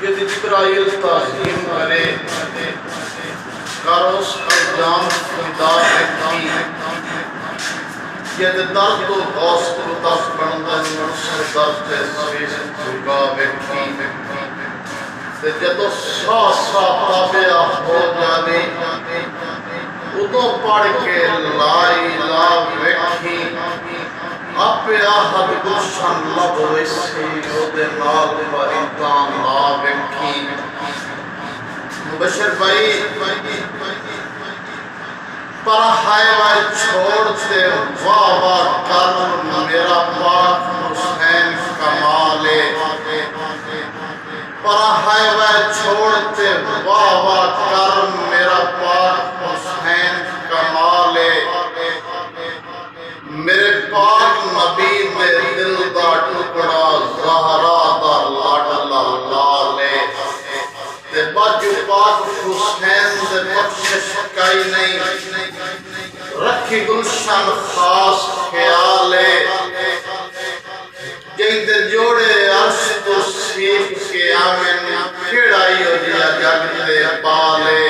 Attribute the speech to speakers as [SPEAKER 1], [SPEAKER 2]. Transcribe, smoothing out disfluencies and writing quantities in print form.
[SPEAKER 1] کہ جبرائیل تعظیم کرے کروس پر جان خدا رکھی یہ درد و دوست و دست بندن مرسل درد سویز جھگا رکھی جدو سا تابعہ ہو جانے ادو پڑھ کے لا الہ رکھی آپ آہد گلشن لب ویسی ادھے نال پریتان لا رکھی مبشر بھائی پر ہائے چھوڑتے واہ واہ کر میرا پاک حسین کمالے پر ہائے چھوڑتے واہ واہ کر میرا پاک حسین کمالے میرے پاک نبی دے دل دا ٹکڑا زہرا دا لاڈلا لالے تے باجو پاک حسین دے بخشش کئی نہیں رکھی گلشن خاص خیالے جن دے جوڑے عرش تو سیکھ کے آمن کھڑائی ہو جیا جگ دے پالے